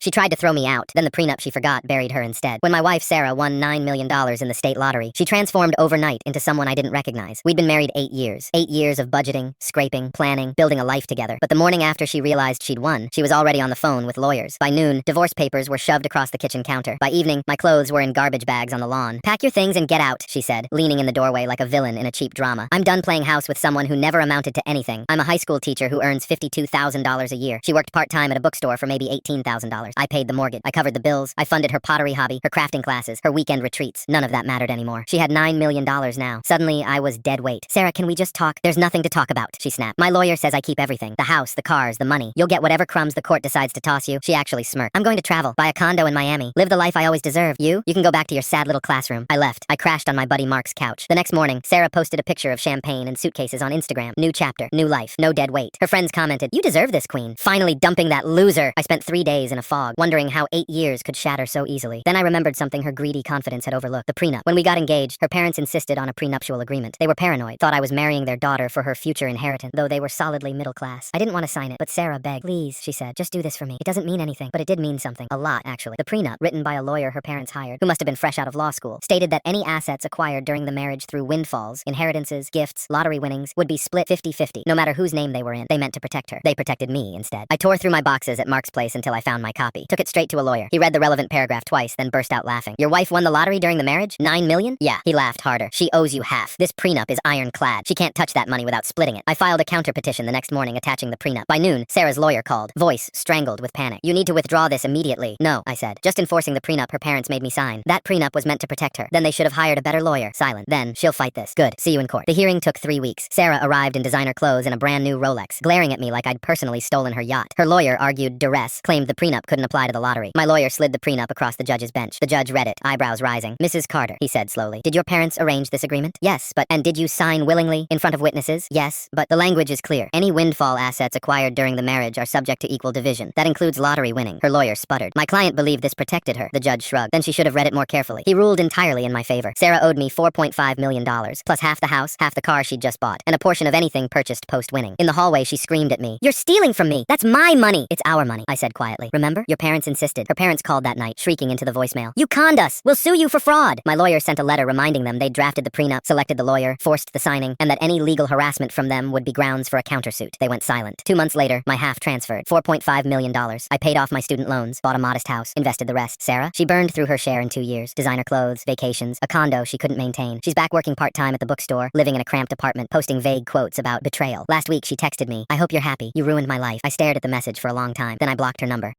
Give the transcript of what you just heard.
She tried to throw me out, then the prenup she forgot buried her instead. When my wife Sarah won $9 million in the state lottery, she transformed overnight into someone I didn't recognize. We'd been married 8 years. 8 years of budgeting, scraping, planning, building a life together. But the morning after she realized she'd won, she was already on the phone with lawyers. By noon, divorce papers were shoved across the kitchen counter. By evening, my clothes were in garbage bags on the lawn. "Pack your things and get out," she said, leaning in the doorway like a villain in a cheap drama. "I'm done playing house with someone who never amounted to anything. I'm a high school teacher who earns $52,000 a year. She worked part-time at a bookstore for maybe $18,000. I paid the mortgage. I covered the bills. I funded her pottery hobby, her crafting classes, her weekend retreats. None of that mattered anymore. She had $9 million now. Suddenly, I was dead weight. "Sarah, can we just talk?" "There's nothing to talk about," she snapped. "My lawyer says I keep everything. The house, the cars, the money. You'll get whatever crumbs the court decides to toss you." She actually smirked. "I'm going to travel, buy a condo in Miami, live the life I always deserved. You can go back to your sad little classroom." I left. I crashed on my buddy Mark's couch. The next morning, Sarah posted a picture of champagne and suitcases on Instagram. New chapter, new life, no dead weight. Her friends commented, "You deserve this, queen. Finally dumping that loser." I spent 3 days in a fog, wondering how 8 years could shatter so easily. Then I remembered something her greedy confidence had overlooked: the prenup. When we got engaged, her parents insisted on a prenuptial agreement. They were paranoid, thought I was marrying their daughter for her future inheritance, though they were solidly middle class. I didn't want to sign it, but Sarah begged. "Please," she said, "just do this for me. It doesn't mean anything, but it did mean something. A lot, actually." The prenup, written by a lawyer her parents hired, who must have been fresh out of law school, stated that any assets acquired during the marriage through windfalls, inheritances, gifts, lottery winnings, would be split 50-50, no matter whose name they were in. They meant to protect her. They protected me instead. I tore through my boxes at Mark's place until I found my copy. Took it straight to a lawyer. He read the relevant paragraph twice, then burst out laughing. "Your wife won the lottery during the marriage? $9 million? Yeah." He laughed harder. "She owes you half. This prenup is ironclad. She can't touch that money without splitting it." I filed a counter petition the next morning attaching the prenup. By noon, Sarah's lawyer called, voice strangled with panic. "You need to withdraw this immediately." "No," I said. "Just enforcing the prenup her parents made me sign. That prenup was meant to protect her. Then they should have hired a better lawyer." Silent. "Then she'll fight this." "Good. See you in court." The hearing took 3 weeks. Sarah arrived in designer clothes and a brand new Rolex, glaring at me like I'd personally stolen her yacht. Her lawyer argued duress, claimed the prenup couldn't apply to the lottery. My lawyer slid the prenup across the judge's bench. The judge read it, eyebrows rising. "Mrs. Carter," he said slowly, "did your parents arrange this agreement?" "Yes, but..." "And did you sign willingly, in front of witnesses?" "Yes, but..." "The language is clear. Any windfall assets acquired during the marriage are subject to equal division. That includes lottery winning." Her lawyer sputtered. "My client believed this protected her." The judge shrugged. "Then she should have read it more carefully." He ruled entirely in my favor. Sarah owed me $4.5 million, plus half the house, half the car she'd just bought, and a portion of anything purchased post-winning. In the hallway, she screamed at me, "You're stealing from me! That's my money!" "It's our money," I said quietly. "Remember? Your parents insisted." Her parents called that night, shrieking into the voicemail, "You conned us! We'll sue you for fraud!" My lawyer sent a letter reminding them they'd drafted the prenup, selected the lawyer, forced the signing, and that any legal harassment from them would be grounds for a countersuit. They went silent. 2 months later, my half transferred, $4.5 million. I paid off my student loans, bought a modest house, invested the rest. Sarah? She burned through her share in 2 years. Designer clothes, vacations, a condo she couldn't maintain. She's back working part-time at the bookstore, living in a cramped apartment, posting vague quotes about betrayal. Last week, she texted me, "I hope you're happy. You ruined my life." I stared at the message for a long time, then I blocked her number.